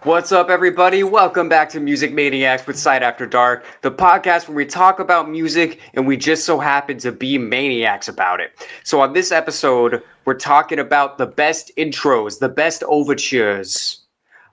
What's up, everybody? Welcome back to Music Maniacs with Sight After Dark, the podcast where we talk about music and we just so happen to be maniacs about it. So on this episode, we're talking about the best intros, the best overtures.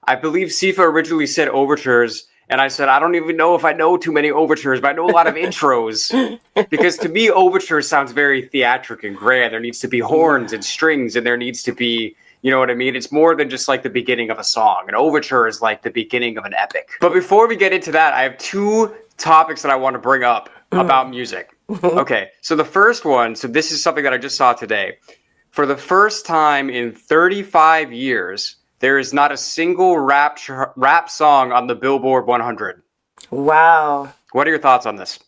I believe Sifa originally said overtures, and I said, I don't even know if I know too many overtures, but I know a lot of intros. Because to me, overture sounds very theatric and grand. There needs to be horns and strings, and there needs to be... You know what I mean? It's more than just like the beginning of a song. An overture is like the beginning of an epic. But before we get into that, I have two topics that I want to bring up about music. Okay, so the first one, so this is something that I just saw today. For the first time in 35 years, there is not a single rap song on the Billboard 100. Wow. What are your thoughts on this?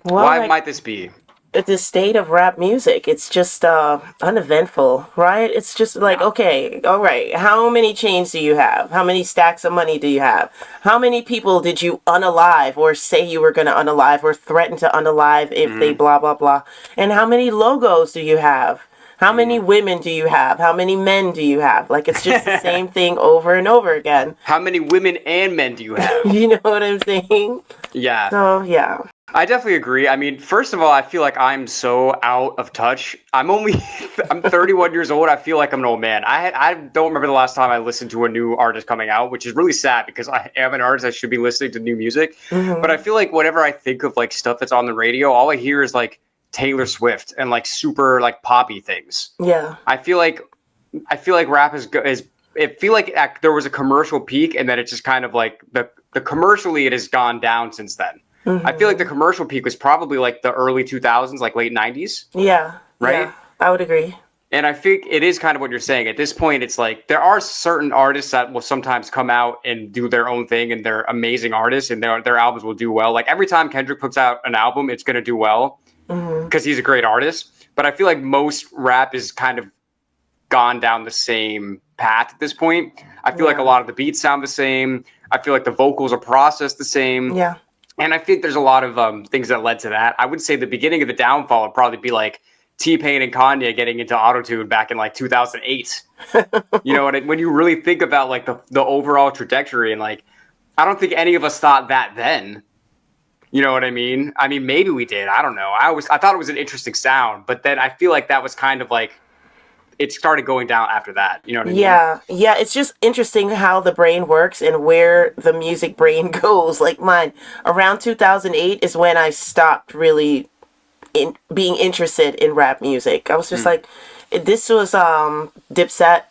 Well, Why might this be? The state of rap music, it's just uneventful, right? It's just like, okay, all right, how many chains do you have? How many stacks of money do you have? How many people did you unalive or say you were going to unalive or threaten to unalive if they blah, blah, blah? And how many logos do you have? How many women do you have? How many men do you have? Like, it's just the same thing over and over again. How many women and men do you have? You know what I'm saying? Yeah. So, yeah. I definitely agree. I mean, first of all, I feel like I'm so out of touch. I'm 31 years old. I feel like I'm an old man. I don't remember the last time I listened to a new artist coming out, which is really sad because I am an artist. I should be listening to new music. But I feel like whenever I think of like stuff that's on the radio, all I hear is like Taylor Swift and like super like poppy things. Yeah. I feel like rap there was a commercial peak and then it's just kind of like the commercially it has gone down since then. I feel like the commercial peak was probably like the early 2000s, like late 90s. Yeah. Right? Yeah, I would agree. And I think it is kind of what you're saying. At this point, it's like there are certain artists that will sometimes come out and do their own thing, and they're amazing artists, and their albums will do well. Like every time Kendrick puts out an album, it's going to do well because he's a great artist. But I feel like most rap is kind of gone down the same path at this point. I feel like a lot of the beats sound the same. I feel like the vocals are processed the same. Yeah. And I think there's a lot of things that led to that. I would say the beginning of the downfall would probably be like T-Pain and Kanye getting into autotune back in like 2008. You know, when you really think about like the overall trajectory and like, I don't think any of us thought that then. You know what I mean? I mean, maybe we did. I don't know. I thought it was an interesting sound, but then I feel like that was kind of like, it started going down after that. You know what I mean? Yeah. It's just interesting how the brain works and where the music brain goes. Like mine, around 2008 is when I stopped really being interested in rap music. I was just like, this was Dipset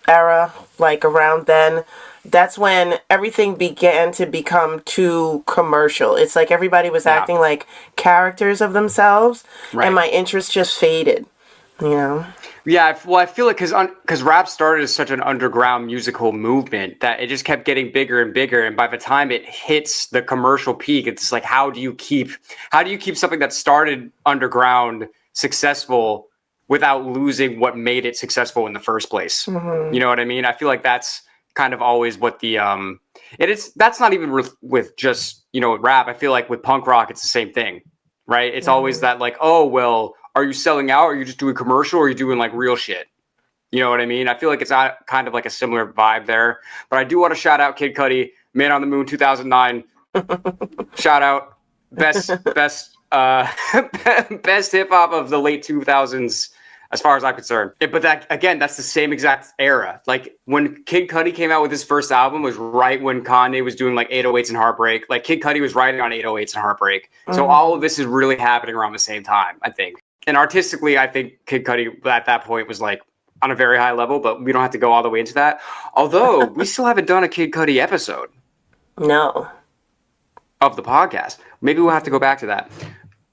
era, like around then. That's when everything began to become too commercial. It's like everybody was acting like characters of themselves, and my interest just faded, you know? Yeah, well, I feel like because rap started as such an underground musical movement that it just kept getting bigger and bigger, and by the time it hits the commercial peak, it's just like how do you keep something that started underground successful without losing what made it successful in the first place? You know what I mean? I feel like that's kind of always what that's not even with just rap. I feel like with punk rock, it's the same thing, right? It's always that like, oh well. Are you selling out? Or are you just doing commercial? Or are you doing like real shit? You know what I mean? I feel like it's kind of like a similar vibe there. But I do want to shout out Kid Cudi, Man on the Moon 2009. Shout out. Best hip hop of the late 2000s as far as I'm concerned. But that's the same exact era. Like when Kid Cudi came out with his first album was right when Kanye was doing like 808s and Heartbreak. Like Kid Cudi was writing on 808s and Heartbreak. So all of this is really happening around the same time, I think. And artistically, I think Kid Cudi at that point was like on a very high level, but we don't have to go all the way into that. Although we still haven't done a Kid Cudi episode. No. Of the podcast. Maybe we'll have to go back to that.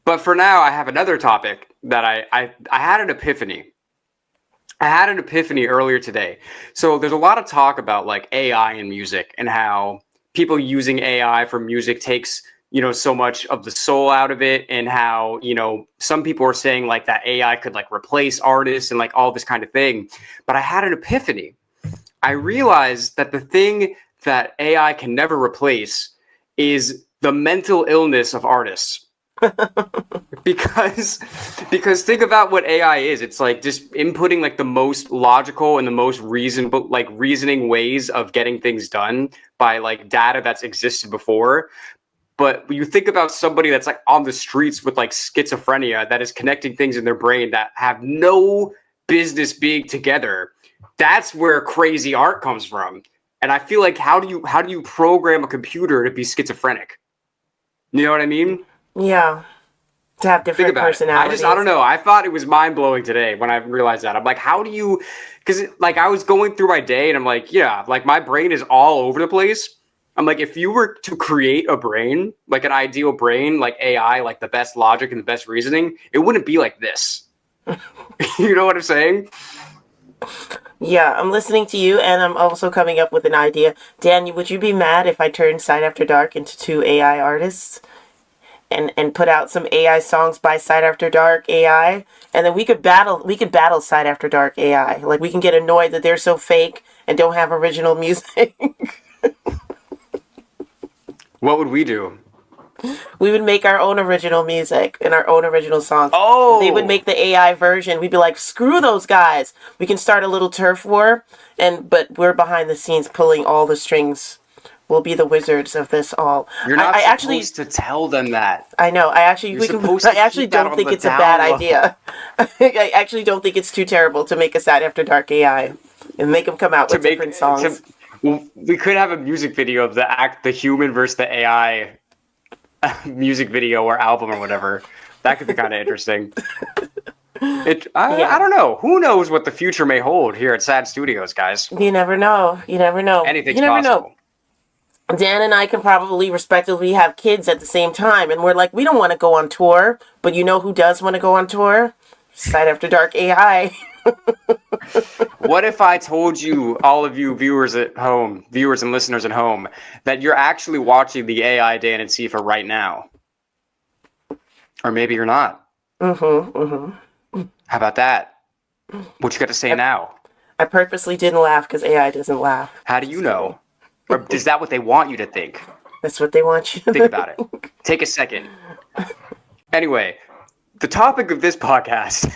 But for now, I have another topic that I had an epiphany. I had an epiphany earlier today. So there's a lot of talk about like AI in music and how people using AI for music takes so much of the soul out of it, and how, some people are saying like that AI could like replace artists and like all this kind of thing. But I had an epiphany. I realized that the thing that AI can never replace is the mental illness of artists. because think about what AI is. It's like just inputting like the most logical and the most reasoning ways of getting things done by like data that's existed before. But when you think about somebody that's like on the streets with like schizophrenia that is connecting things in their brain that have no business being together, that's where crazy art comes from. And I feel like how do you program a computer to be schizophrenic? You know what I mean? Yeah. To have Think different about it. personalities. I don't know. I thought it was mind blowing today when I realized that. I'm like, how do you? Because like I was going through my day and I'm like, yeah, like my brain is all over the place. I'm like, if you were to create a brain, like an ideal brain, like AI, like the best logic and the best reasoning, it wouldn't be like this. You know what I'm saying? Yeah, I'm listening to you, and I'm also coming up with an idea. Dan, would you be mad if I turned Side After Dark into two AI artists and put out some AI songs by Side After Dark AI, and then we could battle Side After Dark AI. Like we can get annoyed that they're so fake and don't have original music. What would we do? We would make our own original music and our own original songs. Oh, They would make the AI version. We'd be like, screw those guys. We can start a little turf war, but we're behind the scenes pulling all the strings. We'll be the wizards of this all. You're not I supposed actually to tell them that. I know. Supposed to I actually keep that don't on think the it's a down bad low. idea. I actually don't think it's too terrible to make a Side After Dark AI and make them come out with different songs. Well, we could have a music video of the human versus the AI music video or album or whatever. That could be kind of interesting. I don't know. Who knows what the future may hold here at Sad Studios, guys? You never know. You never know. Anything's You never possible. know. Dan and I can probably respectively have kids at the same time, and we're like, we don't want to go on tour, but you know who does want to go on tour? Side After Dark AI. What if I told you, all of you viewers and listeners at home, that you're actually watching the AI Dan and Sifa right now? Or maybe you're not. How about that? What you got to say now? I purposely didn't laugh because AI doesn't laugh. How do you know? Or is that what they want you to think? That's what they want you to Think about it. Take a second. Anyway, the topic of this podcast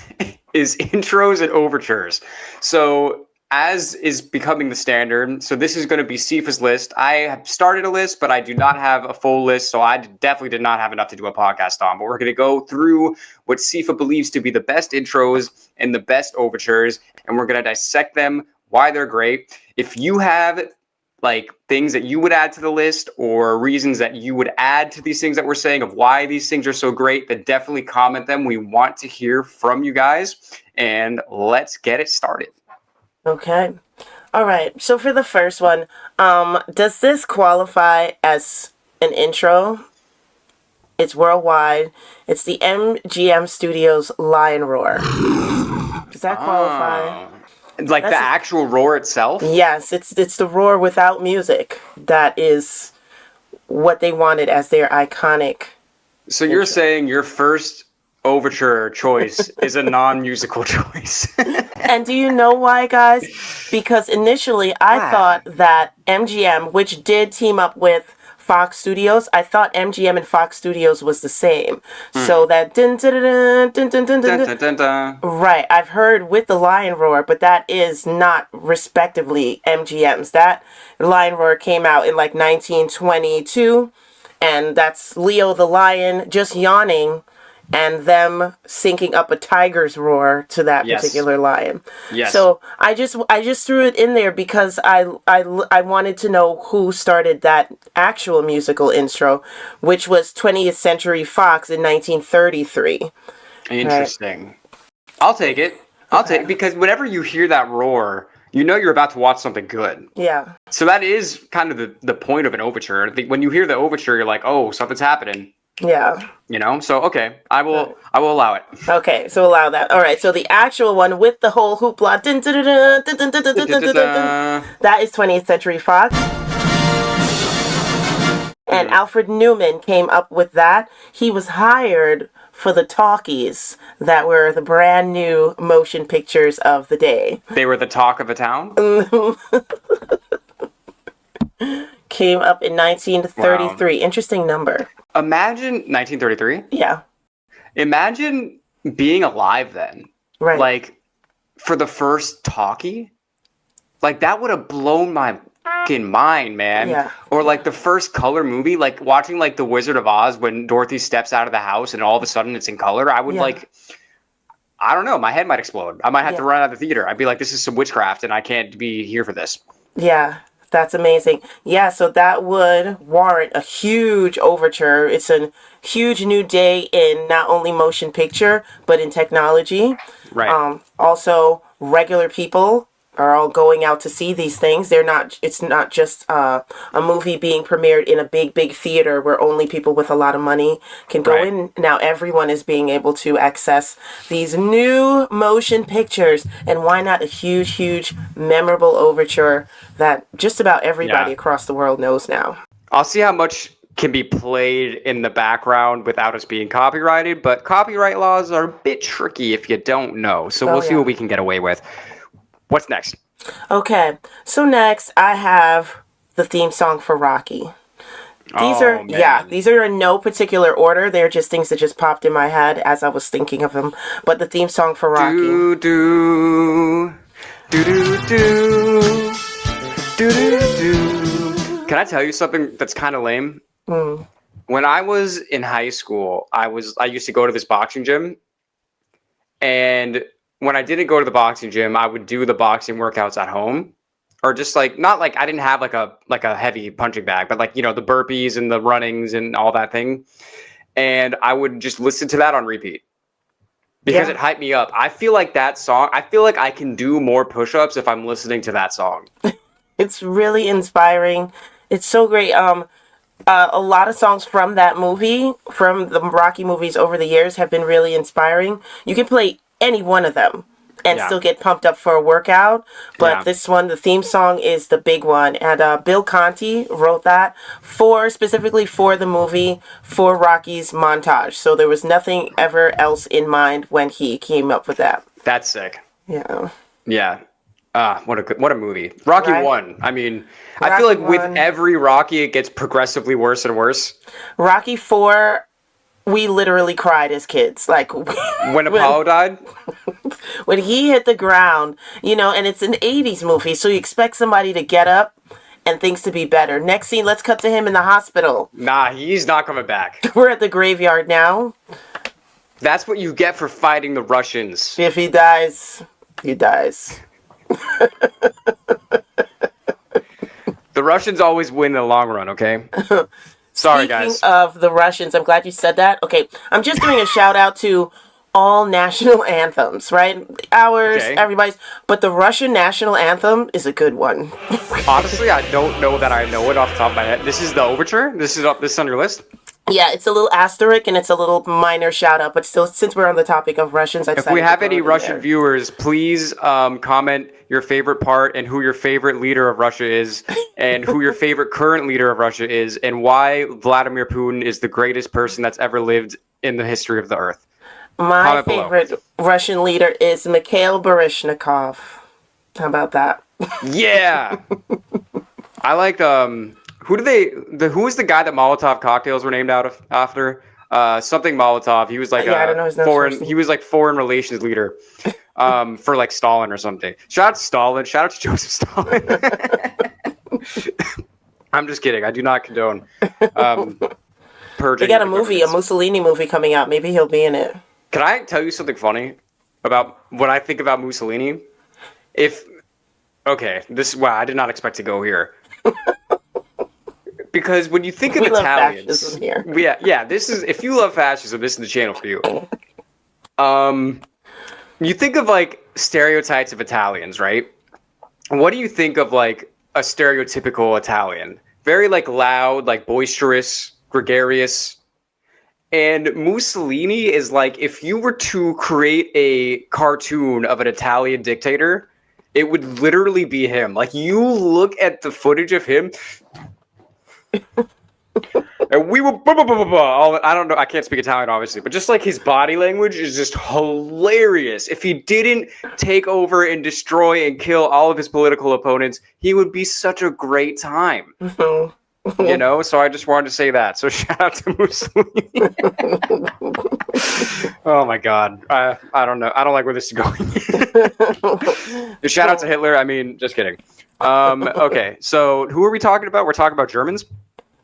is intros and overtures. So, as is becoming the standard, so this is going to be Sifa's list. I have started a list, but I do not have a full list, so I definitely did not have enough to do a podcast on. But we're going to go through what Sifa believes to be the best intros and the best overtures, and we're going to dissect them, why they're great. If you have like things that you would add to the list or reasons that you would add to these things that we're saying of why these things are so great, then definitely comment them. We want to hear from you guys, and let's get it started. Okay. All right. So for the first one, does this qualify as an intro? It's worldwide. It's the MGM Studios Lion Roar. Does that qualify? Like the actual roar itself? Yes, it's the roar without music. That is what they wanted as their iconic. So you're saying your first overture choice is a non-musical choice. And do you know why, guys? Because initially I thought that MGM, which did team up with Fox Studios, I thought MGM and Fox Studios was the same. So that right, I've heard with the Lion Roar, but that is not respectively MGM's. That Lion Roar came out in like 1922, and that's Leo the Lion just yawning and them syncing up a tiger's roar to that particular lion. Yes. So I just threw it in there because I wanted to know who started that actual musical intro, which was 20th Century Fox in 1933. Interesting. Right. I'll take it. I'll take it because whenever you hear that roar, you know you're about to watch something good. Yeah. So that is kind of the point of an overture. When you hear the overture, you're like, oh, something's happening. Yeah. You know, so okay, I will allow it. Okay, so allow that. All right, so the actual one with the whole hoopla, that is 20th Century Fox. And Alfred Newman came up with that. He was hired for the talkies that were the brand new motion pictures of the day. They were the talk of the town? Came up in 1933. Wow. Interesting number. Imagine 1933? Yeah. Imagine being alive then. Right. Like, for the first talkie. Like, that would have blown my fucking mind, man. Yeah. Or, like, the first color movie. Like, watching, like, The Wizard of Oz when Dorothy steps out of the house and all of a sudden it's in color. I would, Yeah. like... I don't know. My head might explode. I might have to run out of the theater. I'd be like, this is some witchcraft and I can't be here for this. Yeah, that's amazing. Yeah, so that would warrant a huge overture. It's a huge new day in not only motion picture, but in technology. Right. Also, regular people are all going out to see these things. It's not just a movie being premiered in a big theater where only people with a lot of money can go Right. in. Now everyone is being able to access these new motion pictures. And why not a huge memorable overture that just about everybody across the world knows now. I'll see how much can be played in the background without us being copyrighted, but copyright laws are a bit tricky if you don't know. So we'll see what we can get away with. What's next? Okay, so next I have the theme song for Rocky. These are in no particular order. They're just things that just popped in my head as I was thinking of them. But the theme song for Rocky. Do do do do do do do do. Can I tell you something that's kind of lame? When I was in high school, I used to go to this boxing gym, and when I didn't go to the boxing gym, I would do the boxing workouts at home, or just like not like I didn't have like a heavy punching bag, but like, you know, the burpees and the runnings and all that thing, and I would just listen to that on repeat because it hyped me up. I feel like that song. I feel like I can do more push-ups if I'm listening to that song. It's really inspiring. It's so great. A lot of songs from that movie, from the Rocky movies over the years, have been really inspiring. You can play any one of them and still get pumped up for a workout. But this one, the theme song, is the big one. And Bill Conti wrote that specifically for the movie, for Rocky's montage. So there was nothing ever else in mind when he came up with that. That's sick. Yeah. Yeah. What a movie. Rocky 1. I mean, I feel like Rocky with 1. every Rocky, it gets progressively worse and worse. Rocky 4, we literally cried as kids. Like When Apollo died? when he hit the ground, you know, and it's an 80s movie, so you expect somebody to get up and things to be better. Next scene, let's cut to him in the hospital. Nah, he's not coming back. We're at the graveyard now. That's what you get for fighting the Russians. If he dies, he dies. The Russians always win in the long run, okay? Sorry, guys. Speaking of the Russians, I'm glad you said that. Okay, I'm just doing a shout out to all national anthems, right? Ours, everybody's. But the Russian national anthem is a good one. Honestly, I don't know that I know it off the top of my head. This is the Overture? This is on your list? Yeah, it's a little asterisk and it's a little minor shout out, but still, since we're on the topic of Russians, if we have any Russian viewers, please comment your favorite part and who your favorite leader of Russia is, and who your favorite current leader of Russia is, and why Vladimir Putin is the greatest person that's ever lived in the history of the earth. My favorite Russian leader is Mikhail Baryshnikov. How about that? Yeah, I like who is the guy that Molotov cocktails were named after? Something Molotov. He was like I don't know his name. he was like foreign relations leader for like Stalin or something. Shout out to Stalin. Shout out to Joseph Stalin. I'm just kidding. I do not condone purging. They got a Mussolini movie coming out. Maybe he'll be in it. Can I tell you something funny about what I think about Mussolini? Wow, I did not expect to go here. Because when you think of Italians, this is, if you love fascism, this is the channel for you. You think of like stereotypes of Italians, right? What do you think of like a stereotypical Italian? Very like loud, like boisterous, gregarious. And Mussolini is like, if you were to create a cartoon of an Italian dictator, it would literally be him. Like, you look at the footage of him, and we were I don't know, I can't speak Italian obviously, but just like his body language is just hilarious. If he didn't take over and destroy and kill all of his political opponents, he would be such a great time. you know. So I just wanted to say that. So shout out to Mussolini. Oh my God, I don't know. I don't like where this is going. Shout out to Hitler. I mean, just kidding. Okay, so who are we talking about? We're talking about Germans.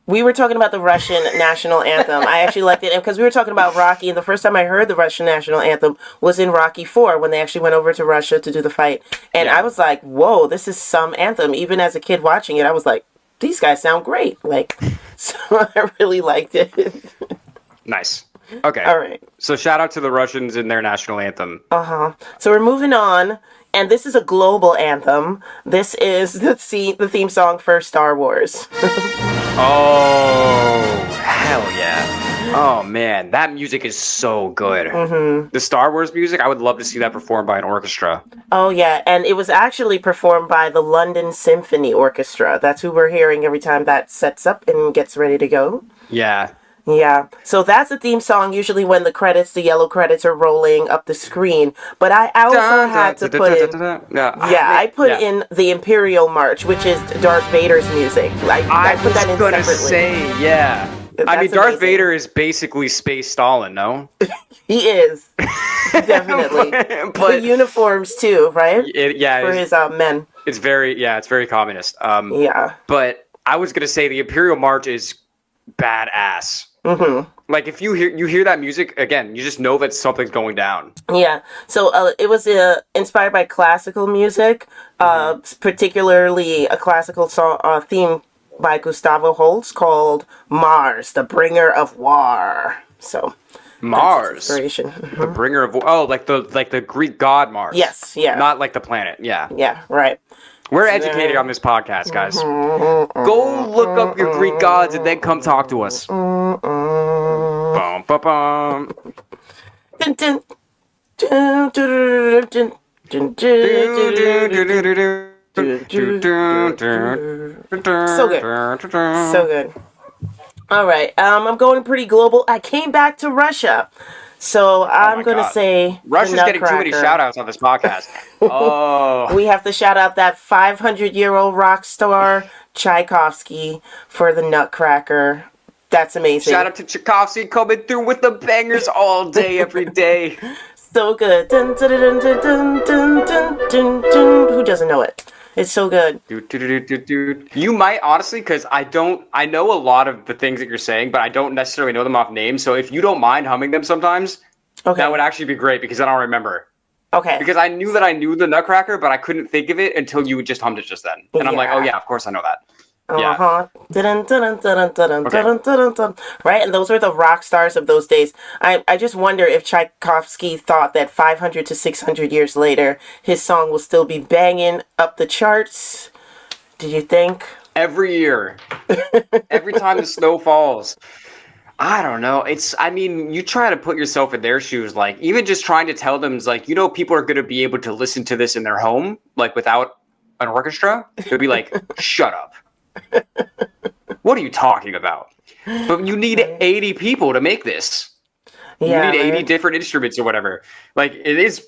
We were talking about the Russian national anthem. I actually liked it because we were talking about Rocky, and the first time I heard the Russian national anthem was in Rocky 4 when they actually went over to Russia to do the fight. And I was like, whoa, this is some anthem. Even as a kid watching it, I was like, these guys sound great. Like, so I really liked it. Nice. Okay. All right. So shout out to the Russians in their national anthem. So we're moving on, and this is a global anthem. This is the theme song for Star Wars. Oh, hell yeah. Oh, man. That music is so good. The Star Wars music, I would love to see that performed by an orchestra. Oh, yeah. And it was actually performed by the London Symphony Orchestra. That's who we're hearing every time that sets up and gets ready to go. Yeah. Yeah. So that's the theme song usually when the yellow credits are rolling up the screen. But I also had to put in... I put in the Imperial March, which is Darth Vader's music. I put that in separately. I was going to say, yeah. I mean, Darth amazing. Vader is basically Space Stalin, no? He is. Definitely. But the uniforms, too, right? For his men. It's very communist. Yeah. But I was going to say the Imperial March is badass. Like if you hear that music again, you just know that something's going down. Yeah. So it was inspired by classical music, particularly a classical song theme by Gustavo Holst called "Mars, the Bringer of War." So Mars, inspiration. The bringer of like the Greek god Mars. Yes. Yeah. Not like the planet. Yeah. Yeah. Right. We're educated on this podcast, guys. Go look up your Greek gods and then come talk to us. Bum, bum, bum. Dun, dun, dun, dun, dun, dun, dun. So good. So good. All right. I'm going pretty global. I came back to Russia. So I'm going to say Russia's getting too many shout-outs on this podcast. Oh. We have to shout out that 500-year-old rock star, Tchaikovsky, for the Nutcracker. That's amazing. Shout out to Tchaikovsky coming through with the bangers all day, every day. So good. Dun, dun, dun, dun, dun, dun, dun, dun, dun. Who doesn't know it? It's so good. You might, honestly, because I know a lot of the things that you're saying, but I don't necessarily know them off names. So if you don't mind humming them sometimes, that would actually be great because I don't remember. Okay. Because I knew the Nutcracker, but I couldn't think of it until you just hummed it just then. And I'm like, oh yeah, of course I know that. Yeah. Right, and those were the rock stars of those days. I just wonder if Tchaikovsky thought that 500 to 600 years later, his song will still be banging up the charts. Did you think? Every year. Every time the snow falls. I don't know. You try to put yourself in their shoes, like, even just trying to tell them, like, people are going to be able to listen to this in their home, like, without an orchestra. They'd be like, shut up. What are you talking about? But you need 80 people to make this. Yeah, you need 80 different instruments or whatever. Like, it's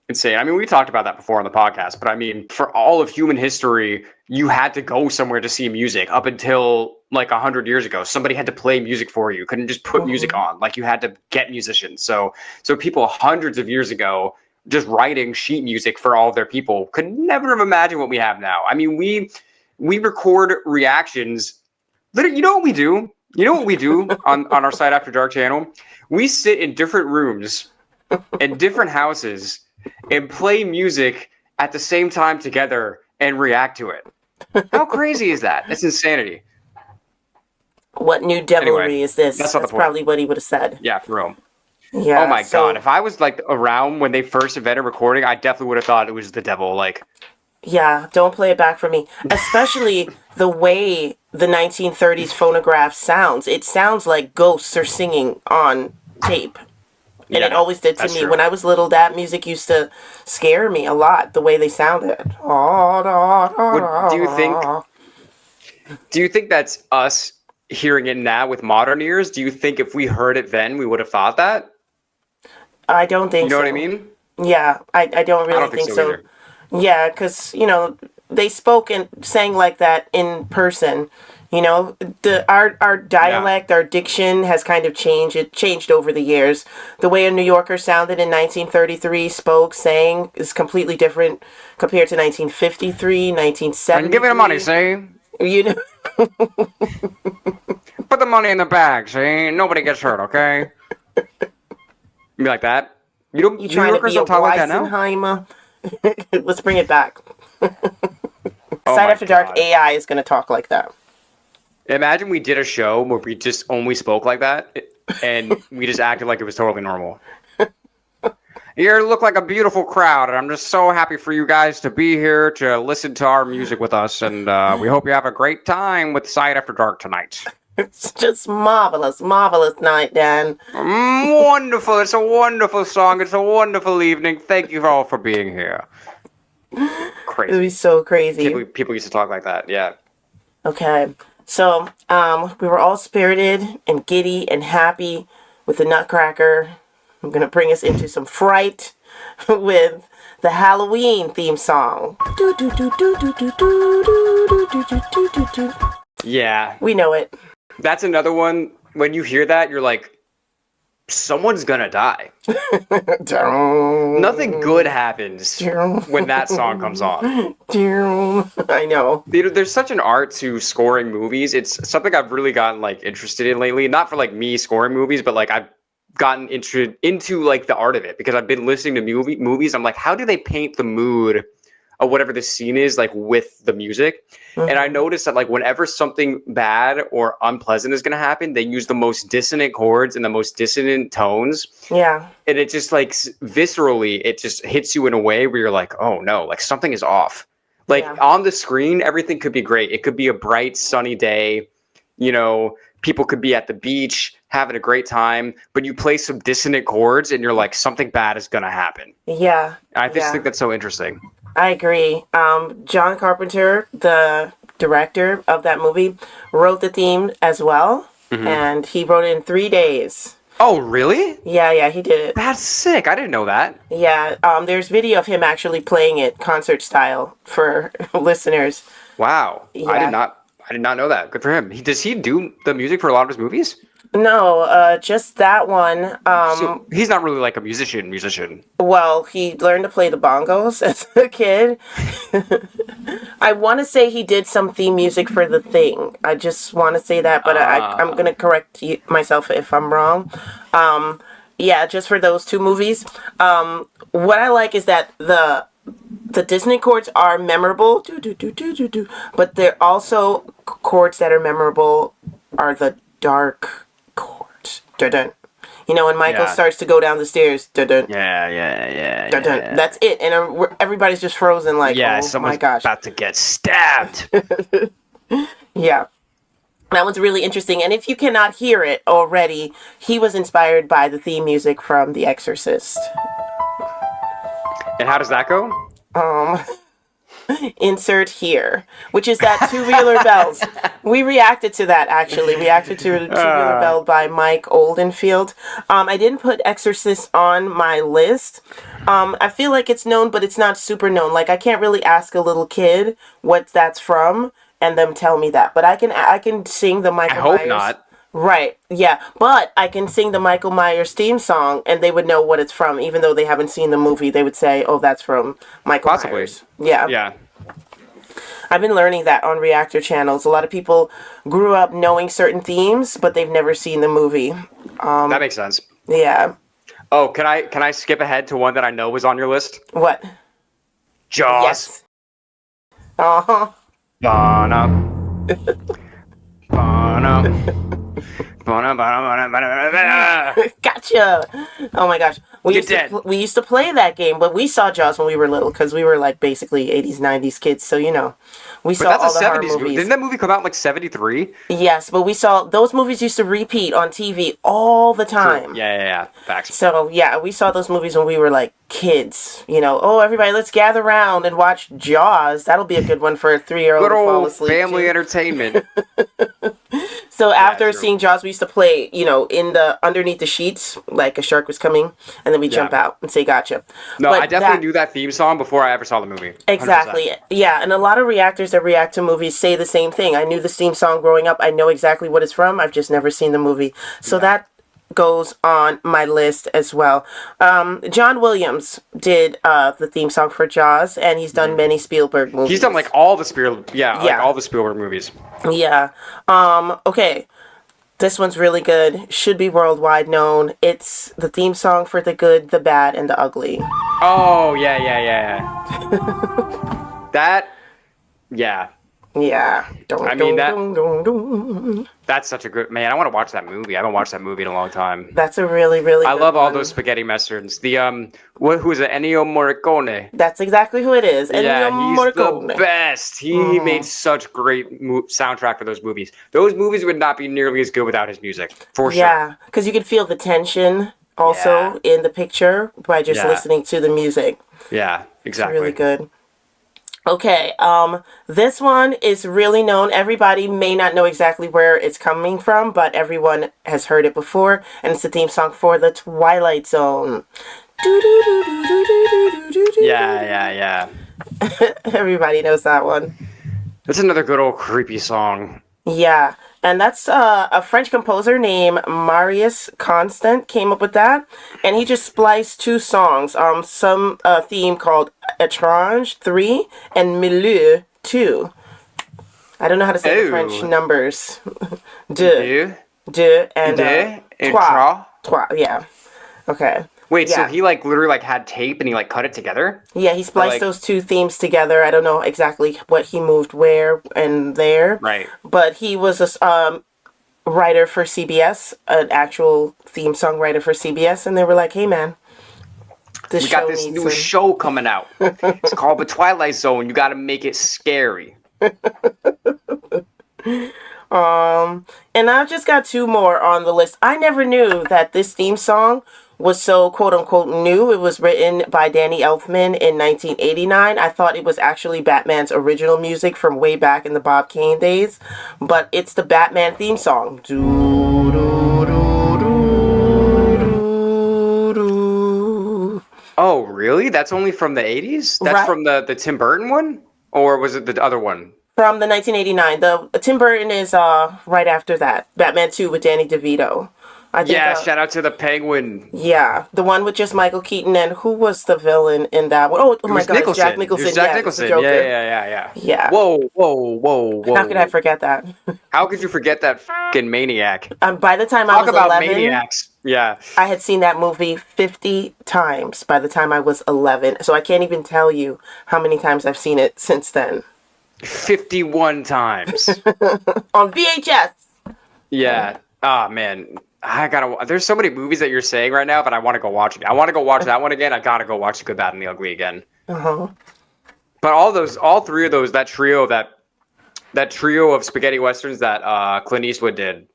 insane. I mean, we talked about that before on the podcast, but I mean, for all of human history, you had to go somewhere to see music up until like 100 years ago. Somebody had to play music for you. Couldn't just put music on. Like, you had to get musicians. So people hundreds of years ago just writing sheet music for all of their people could never have imagined what we have now. I mean, we record reactions. Literally, you know what we do? You know what we do on our Side After Dark channel? We sit in different rooms in different houses and play music at the same time together and react to it. How crazy is that? It's insanity. What new devilry is this? That's probably what he would have said. Yeah, for real. Yeah. Oh my God. If I was like around when they first invented recording, I definitely would have thought it was the devil. Like, yeah, don't play it back for me. Especially the way the 1930s phonograph sounds. It sounds like ghosts are singing on tape. And it always did to me. True. When I was little, that music used to scare me a lot, the way they sounded. Do you think that's us hearing it now with modern ears? Do you think if we heard it then, we would have thought that? I don't think so. You know what I mean? Yeah, I don't really think so. Yeah, because, they spoke and sang like that in person, You know, our dialect, our diction has kind of changed. It changed over the years. The way a New Yorker sounded in 1933, spoke, sang is completely different compared to 1953, And give me the money, 1973. see? You know, Put the money in the bag, see? Nobody gets hurt, okay? Be like that. You don't. you New trying to Yorkers be a don't talk like that now. Weisenheimer? Let's bring it back. Oh Side my After Dark god. AI is going to talk like that. Imagine we did a show where we just only spoke like that, and we just acted like it was totally normal. You look like a beautiful crowd, and I'm just so happy for you guys to be here to listen to our music with us, and we hope you have a great time with Side After Dark tonight. It's just marvelous, marvelous night, Dan. Wonderful. It's a wonderful song. It's a wonderful evening. Thank you all for being here. It would Crazy. be so crazy. People used to talk like that. Yeah. Okay, so we were all spirited and giddy and happy with the Nutcracker. I'm gonna bring us into some fright with the Halloween theme song. Yeah. We know it. That's another one. When you hear that, you're like, someone's gonna die. Nothing good happens when that song comes on. I know. There's such an art to scoring movies. It's something I've really gotten like interested in lately. Not for like me scoring movies, but like I've gotten into like the art of it because I've been listening to movies. I'm like, how do they paint the mood of whatever the scene is like with the music? And I noticed that like whenever something bad or unpleasant is going to happen, they use the most dissonant chords and the most dissonant tones. Yeah. And it just like viscerally, it just hits you in a way where you're like, oh no, like something is off. Like Yeah. on the screen, everything could be great. It could be a bright, sunny day. You know, people could be at the beach having a great time, but you play some dissonant chords and you're like, something bad is going to happen. Yeah. I just Yeah. think that's so interesting. I agree. John Carpenter, the director of that movie, wrote the theme as well, and he wrote it in 3 days. Oh, really? Yeah, he did it. That's sick. I didn't know that. Yeah, there's video of him actually playing it concert style for listeners. Wow. Yeah. I did not know that. Good for him. Does he do the music for a lot of his movies? No, just that one. So he's not really like a musician. Well, he learned to play the bongos as a kid. I want to say he did some theme music for The Thing. I just want to say that, but I'm going to correct myself if I'm wrong. Yeah, just for those two movies. What I like is that the Disney chords are memorable, but they're also chords that are memorable are the dark chords. Dun-dun. You know, when Michael starts to go down the stairs, dun-dun. Yeah. Dun-dun. That's it. And everybody's just frozen like, oh Someone's my gosh. about to get stabbed. Yeah. That one's really interesting. And if you cannot hear it already, he was inspired by the theme music from The Exorcist. And how does that go? Insert here, which is that Two-Wheeler Bells. We reacted to that, actually. Reacted to Two-Wheeler Bell by Mike Oldenfield. I didn't put Exorcist on my list. I feel like it's known, but it's not super known. Like, I can't really ask a little kid what that's from and them tell me that. But I can sing the Michael Myers. I hope not. Right, yeah. But I can sing the Michael Myers theme song, and they would know what it's from. Even though they haven't seen the movie, they would say, oh, that's from Michael Myers. Yeah. Yeah. I've been learning that on reactor channels. A lot of people grew up knowing certain themes, but they've never seen the movie. That makes sense. Yeah. Oh, can I skip ahead to one that I know was on your list? What? Jaws. Yes. Uh-huh. Ba-na. Ba-na. Gotcha. Oh my gosh. We You're used to play that game, but we saw Jaws when we were little because we were like basically 80s, 90s kids. So, you know, we saw all the horror movies. Didn't that movie come out in like 73? Yes, but we saw those movies used to repeat on TV all the time. Yeah. Facts. So, yeah, we saw those movies when we were like kids. You know, oh, everybody, let's gather around and watch Jaws. That'll be a good one for a 3-year-old Good to fall old asleep family to. entertainment. So after true. seeing Jaws, we used to play, in the underneath the sheets, like a shark was coming, and then we jump Yeah. out and say gotcha. No, I But definitely that knew that theme song before I ever saw the movie. 100%. exactly, yeah. And a lot of reactors that react to movies say the same thing. I knew the theme song growing up. I know exactly what it's from. I've just never seen the movie. So Yeah. that goes on my list as well. John Williams did the theme song for Jaws, and he's done many Spielberg movies. He's done like all the Yeah. all the Spielberg movies. Yeah. Okay. This one's really good. Should be worldwide known. It's the theme song for The Good, the Bad, and the Ugly. Oh, yeah. That, yeah. Yeah. I mean, that's such a good, man, I want to watch that movie. I haven't watched that movie in a long time. That's a really, really I good love all one. those spaghetti westerns. The, who is it? Ennio Morricone. That's exactly who it is. Yeah, Ennio he's Morricone. the best. He made such great soundtrack for those movies. Those movies would not be nearly as good without his music, for sure. Yeah, because you could feel the tension also in the picture by just listening to the music. Yeah, exactly. Really good. Okay, this one is really known. Everybody may not know exactly where it's coming from, but everyone has heard it before, and it's the theme song for The Twilight Zone. Yeah. Everybody knows that one. That's another good old creepy song. Yeah, and that's a French composer named Marius Constant came up with that, and he just spliced two songs, some theme called Étrange 3 and Milieu 2. I don't know how to say the French numbers. Deux, and trois, yeah. Okay. Wait, so he literally had tape and he cut it together? Yeah, he spliced those two themes together. I don't know exactly what he moved where and there. Right. But he was a writer for CBS, an actual theme song writer for CBS, and they were like, "Hey, man, we got this new show coming out. It's called The Twilight Zone. You got to make it scary." And I've just got two more on the list. I never knew that this theme song was so quote-unquote new. It was written by Danny Elfman in 1989. I thought it was actually Batman's original music from way back in the Bob Kane days. But it's the Batman theme song. Oh, really? That's only from the 80s? That's from the Tim Burton one? Or was it the other one? From the 1989. The Tim Burton is right after that. Batman 2 with Danny DeVito. I think, shout out to the Penguin. Yeah, the one with just Michael Keaton, and who was the villain in that one? Oh my God, Nicholson. Jack Nicholson. Jack Nicholson. Yeah. Whoa. How could I forget that? How could you forget that fucking Maniac? By the time I was 11, Maniacs. Yeah. I had seen that movie 50 times by the time I was 11, so I can't even tell you how many times I've seen it since then. 51 times. On VHS. Yeah. Oh, man. There's so many movies that you're saying right now, but I want to go watch it. I want to go watch that one again. I gotta go watch The Good, Bad, and the Ugly again. Uh-huh. But all three of those, that trio of spaghetti westerns that Clint Eastwood did,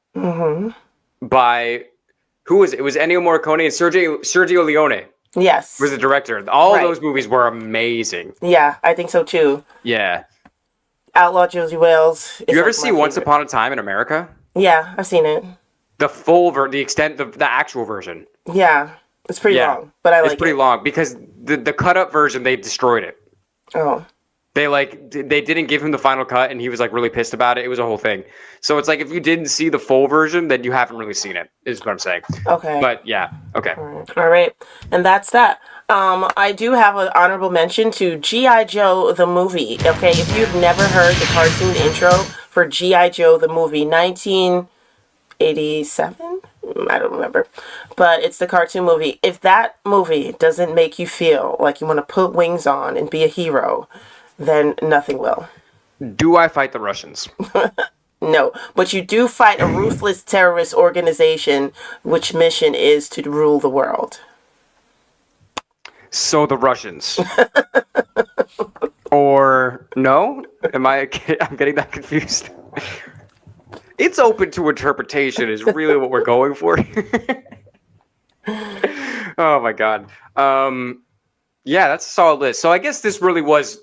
by who was it? It was Ennio Morricone and Sergio Leone. Yes. Was the director. All of those movies were amazing. Yeah, I think so too. Yeah. Outlaw Josie Wales. You ever see Once Upon a Time in America? Yeah, I've seen it. The actual version. Yeah, it's pretty long, but I like it. It's pretty long because the cut up version, they destroyed it. Oh. They didn't give him the final cut, and he was really pissed about it. It was a whole thing. So it's if you didn't see the full version, then you haven't really seen it. Is what I'm saying. Okay. But yeah, okay. All right, and that's that. I do have an honorable mention to G.I. Joe the movie. Okay, if you've never heard the cartoon intro for G.I. Joe the movie, 1987? I don't remember. But it's the cartoon movie. If that movie doesn't make you feel like you want to put wings on and be a hero, then nothing will. Do I fight the Russians? No, but you do fight a ruthless terrorist organization which mission is to rule the world. So the Russians. Or no? I'm getting that confused. It's open to interpretation is really what we're going for. Oh my God. Yeah, that's a solid list. So I guess this really was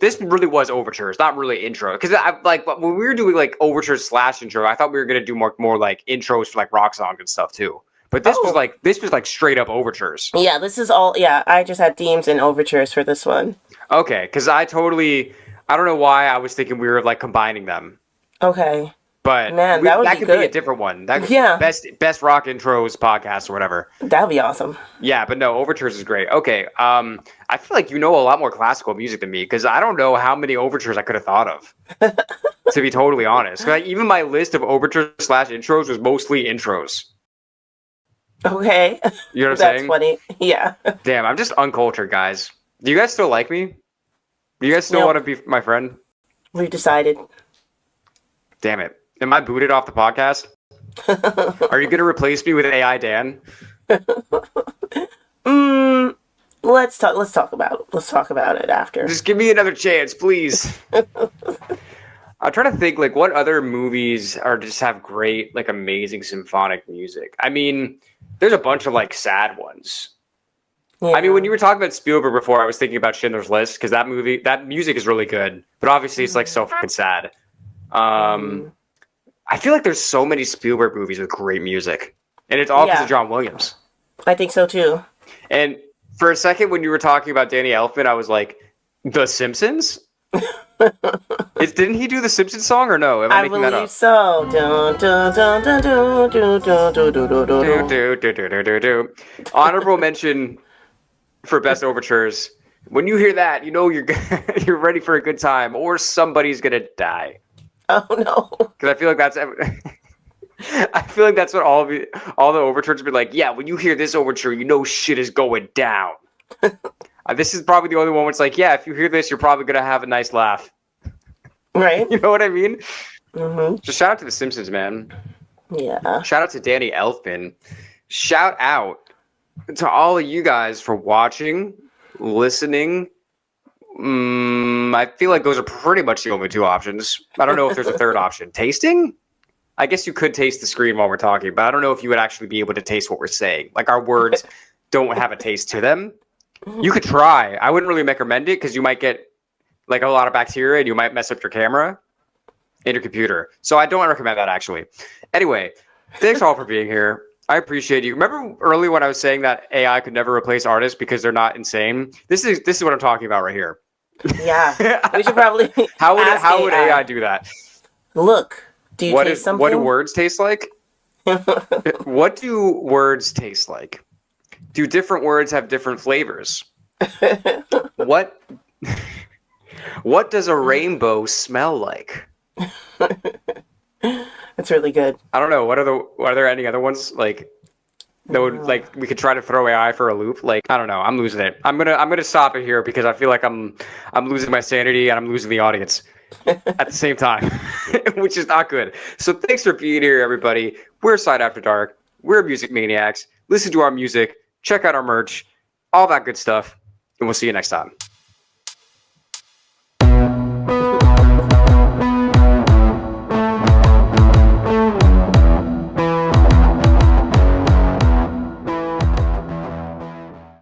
overtures, not really intro. Because I like when we were doing like overtures / intro, I thought we were gonna do more like intros for like rock songs and stuff too. But this was Oh, like straight up overtures. yeah, this is all. Yeah, I just had themes and overtures for this one. Okay, because I don't know why I was thinking we were like combining them, Okay, but man, that would that be could be a good. different one. That Yeah, best rock intros podcast or whatever. that would be awesome. Yeah, but no, overtures is great. Okay, I feel like you know a lot more classical music than me because I don't know how many overtures I could have thought of. To be totally honest, like even my list of overtures / intros was mostly intros. Okay, You know what I'm that's saying? funny. Yeah. Damn, I'm just uncultured, guys. Do you guys still like me? Do you guys still Nope. want to be my friend? We've decided. Damn it. Am I booted off the podcast? Are you going to replace me with AI Dan? Let's talk about it after. Just give me another chance, please. I'm trying to think like what other movies are just have great, like amazing symphonic music. I mean, there's a bunch of like sad ones. Yeah. I mean, when you were talking about Spielberg before, I was thinking about Schindler's List because that music is really good, but obviously it's like so fucking sad. I feel like there's so many Spielberg movies with great music, and it's all because of John Williams. I think so too. And for a second, when you were talking about Danny Elfman, I was like, The Simpsons? Didn't he do the Simpsons song or no? Am I making that up? So. Dun, dun, dun, dun, dun, dun, dun, dun, dun, dun, dun. Do. Honorable mention for best overtures. When you hear that, you know you're ready for a good time, or somebody's gonna die. Oh no! Because I feel like that's what all the overtures be like. Yeah, when you hear this overture, you know shit is going down. This is probably the only one where it's like, yeah, if you hear this, you're probably gonna have a nice laugh. Right? You know what I mean? Mm-hmm. Just shout out to The Simpsons, man. Yeah. Shout out to Danny Elfman. Shout out to all of you guys for watching, listening. I feel like those are pretty much the only two options. I don't know if there's a third option. Tasting? I guess you could taste the screen while we're talking, but I don't know if you would actually be able to taste what we're saying. Like our words don't have a taste to them. You could try. I wouldn't really recommend it because you might get like a lot of bacteria and you might mess up your camera and your computer. So I don't recommend that actually. Anyway, thanks all for being here. I appreciate you. Remember early when I was saying that AI could never replace artists because they're not insane? This is what I'm talking about right here. Yeah. We should probably. How would AI do that? Look, do you taste something? What do words taste like? What do words taste like? Do different words have different flavors? What does a rainbow smell like? That's really good. I don't know. Are there any other ones like that would like we could try to throw AI for a loop? Like I don't know. I'm losing it. I'm gonna stop it here because I feel like I'm losing my sanity and I'm losing the audience at the same time, which is not good. So thanks for being here, everybody. We're Side After Dark. We're Music Maniacs. Listen to our music. Check out our merch. All that good stuff. And we'll see you next time.